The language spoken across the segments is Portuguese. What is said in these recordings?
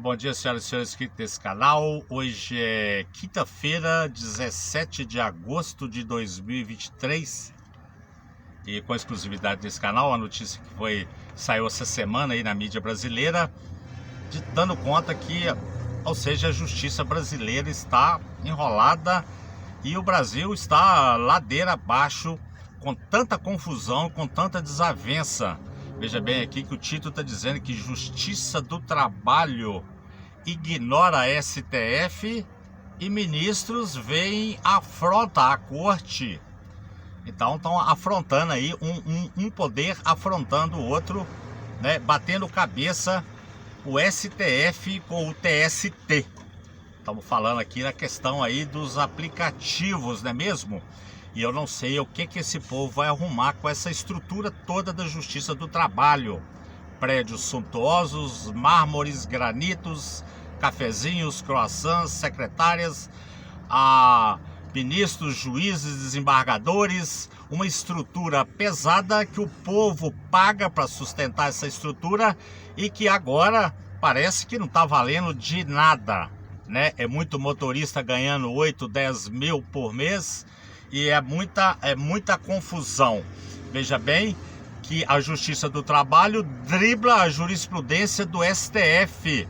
Bom dia, senhoras e senhores inscritos desse canal. Hoje é quinta-feira, 17 de agosto de 2023. E com exclusividade desse canal, a notícia que saiu essa semana aí na mídia brasileira, dando conta que, ou seja, a justiça brasileira está enrolada e o Brasil está ladeira abaixo, com tanta confusão, com tanta desavença. Veja bem aqui que o título está dizendo que Justiça do Trabalho ignora a STF e ministros veem afronta a corte. Então estão afrontando aí, um poder afrontando o outro, né? Batendo cabeça o STF com o TST. Estamos falando aqui na questão aí dos aplicativos, não é mesmo? E eu não sei o que esse povo vai arrumar com essa estrutura toda da Justiça do Trabalho. Prédios suntuosos, mármores, granitos, cafezinhos, croissants, secretárias, ministros, juízes, desembargadores, uma estrutura pesada que o povo paga para sustentar essa estrutura e que agora parece que não está valendo de nada, né? É muito motorista ganhando 8, 10 mil por mês. E é muita confusão. Veja bem que a Justiça do Trabalho dribla a jurisprudência do STF.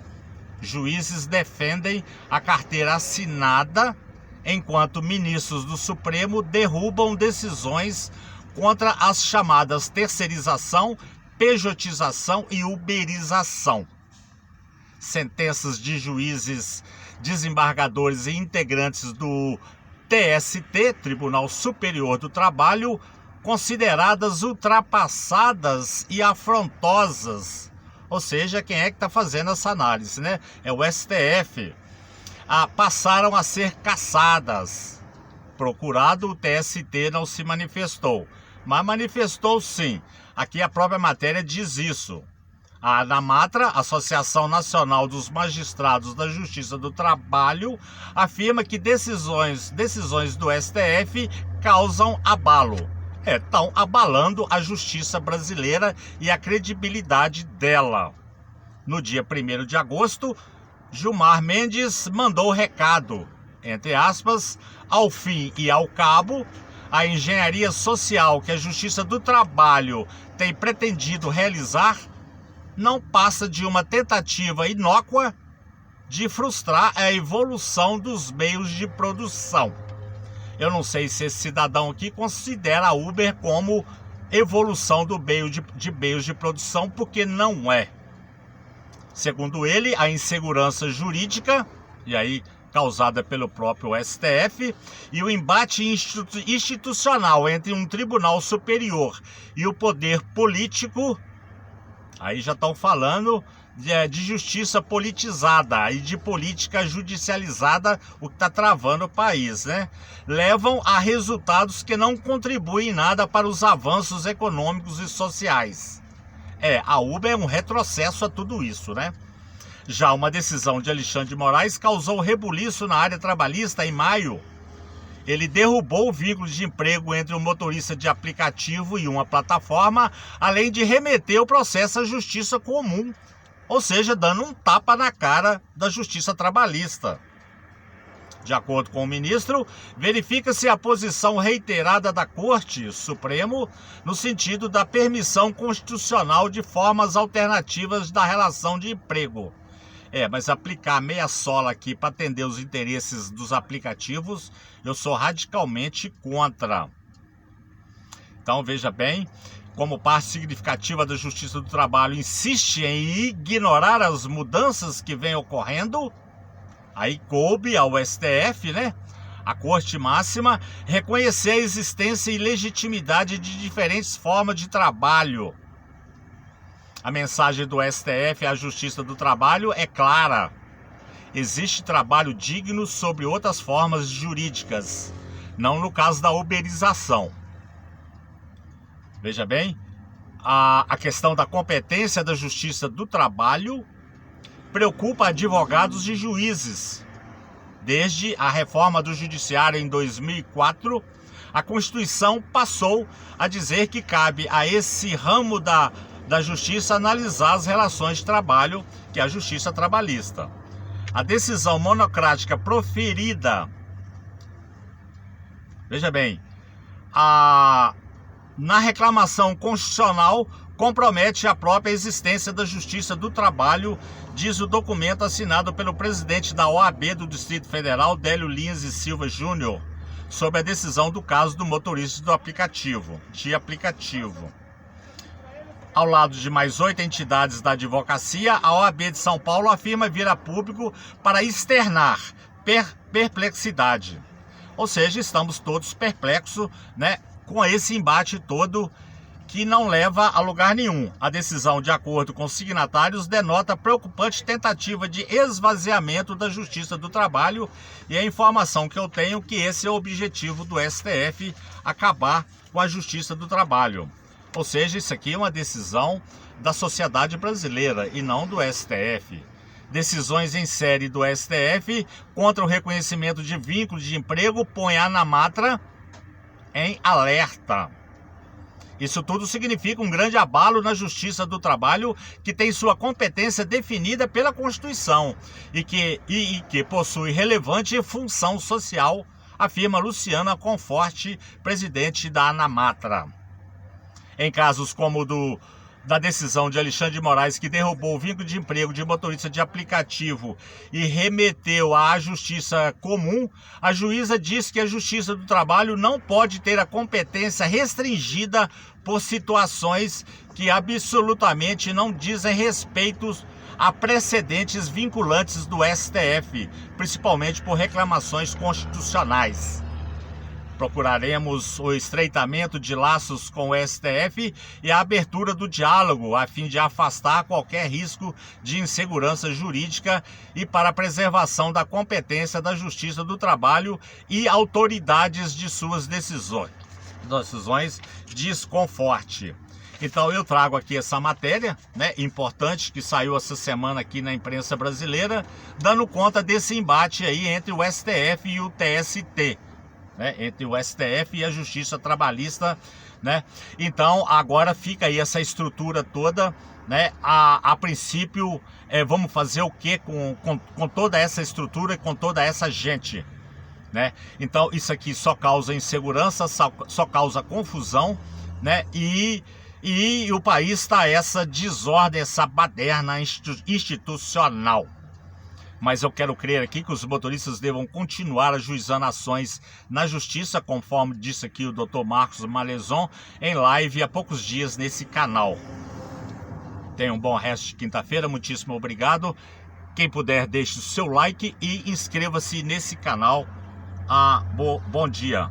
Juízes defendem a carteira assinada, enquanto ministros do Supremo derrubam decisões contra as chamadas terceirização, pejotização e uberização. Sentenças de juízes, desembargadores e integrantes do TST, Tribunal Superior do Trabalho, consideradas ultrapassadas e afrontosas. Ou seja, quem é que está fazendo essa análise, né? É o STF. Passaram a ser cassadas. Procurado, o TST não se manifestou. Mas manifestou sim. Aqui a própria matéria diz isso. A ANAMATRA, Associação Nacional dos Magistrados da Justiça do Trabalho, afirma que decisões do STF causam abalo. Estão abalando a justiça brasileira e a credibilidade dela. No dia 1º de agosto, Gilmar Mendes mandou recado, entre aspas, ao fim e ao cabo, a engenharia social que a Justiça do Trabalho tem pretendido realizar não passa de uma tentativa inócua de frustrar a evolução dos meios de produção. Eu não sei se esse cidadão aqui considera a Uber como evolução do meio de meios de produção, porque não é. Segundo ele, a insegurança jurídica, e aí causada pelo próprio STF, e o embate institucional entre um tribunal superior e o poder político. Aí já estão falando de justiça politizada e de política judicializada, o que está travando o país, né? Levam a resultados que não contribuem em nada para os avanços econômicos e sociais. A Uber é um retrocesso a tudo isso, né? Já uma decisão de Alexandre de Moraes causou rebuliço na área trabalhista em maio. Ele derrubou o vínculo de emprego entre um motorista de aplicativo e uma plataforma, além de remeter o processo à justiça comum, ou seja, dando um tapa na cara da justiça trabalhista. De acordo com o ministro, verifica-se a posição reiterada da Corte Supremo no sentido da permissão constitucional de formas alternativas da relação de emprego. Mas aplicar meia sola aqui para atender os interesses dos aplicativos, eu sou radicalmente contra. Então, veja bem, como parte significativa da Justiça do Trabalho insiste em ignorar as mudanças que vêm ocorrendo, aí coube ao STF, né? A Corte Máxima, reconhecer a existência e legitimidade de diferentes formas de trabalho. A mensagem do STF à Justiça do Trabalho é clara. Existe trabalho digno sob outras formas jurídicas, não no caso da uberização. Veja bem, a questão da competência da Justiça do Trabalho preocupa advogados e juízes. Desde a reforma do Judiciário em 2004, a Constituição passou a dizer que cabe a esse ramo da da Justiça analisar as relações de trabalho, que é a Justiça Trabalhista. A decisão monocrática proferida, veja bem, na reclamação constitucional compromete a própria existência da Justiça do Trabalho, diz o documento assinado pelo presidente da OAB do Distrito Federal, Délio Lins e Silva Júnior, sobre a decisão do caso do motorista do aplicativo. Ao lado de mais 8 entidades da advocacia, a OAB de São Paulo afirma vir a público para externar perplexidade. Ou seja, estamos todos perplexos, né, com esse embate todo que não leva a lugar nenhum. A decisão, de acordo com os signatários, denota preocupante tentativa de esvaziamento da Justiça do Trabalho, e a informação que eu tenho é que esse é o objetivo do STF, acabar com a Justiça do Trabalho. Ou seja, isso aqui é uma decisão da sociedade brasileira e não do STF. Decisões em série do STF contra o reconhecimento de vínculo de emprego põe a ANAMATRA em alerta. Isso tudo significa um grande abalo na Justiça do Trabalho, que tem sua competência definida pela Constituição e que possui relevante função social, afirma Luciana Conforte, presidente da ANAMATRA. Em casos como o da decisão de Alexandre de Moraes, que derrubou o vínculo de emprego de motorista de aplicativo e remeteu à Justiça Comum, a juíza diz que a Justiça do Trabalho não pode ter a competência restringida por situações que absolutamente não dizem respeito a precedentes vinculantes do STF, principalmente por reclamações constitucionais. Procuraremos o estreitamento de laços com o STF e a abertura do diálogo, a fim de afastar qualquer risco de insegurança jurídica e para a preservação da competência da Justiça do Trabalho e autoridades de suas decisões, diz Conforte. Então eu trago aqui essa matéria, né, importante, que saiu essa semana aqui na imprensa brasileira, dando conta desse embate aí entre o STF e o TST. Né, entre o STF e a Justiça Trabalhista, né? Então agora fica aí essa estrutura toda, né? A princípio, vamos fazer o que com toda essa estrutura, com toda essa gente, né? Então isso aqui só causa insegurança, só causa confusão, né? E o país está essa desordem, essa baderna institucional. Mas eu quero crer aqui que os motoristas devam continuar ajuizando ações na justiça, conforme disse aqui o Dr. Marcos Malezon, em live há poucos dias nesse canal. Tenha um bom resto de quinta-feira, muitíssimo obrigado. Quem puder, deixe o seu like e inscreva-se nesse canal. Bom dia.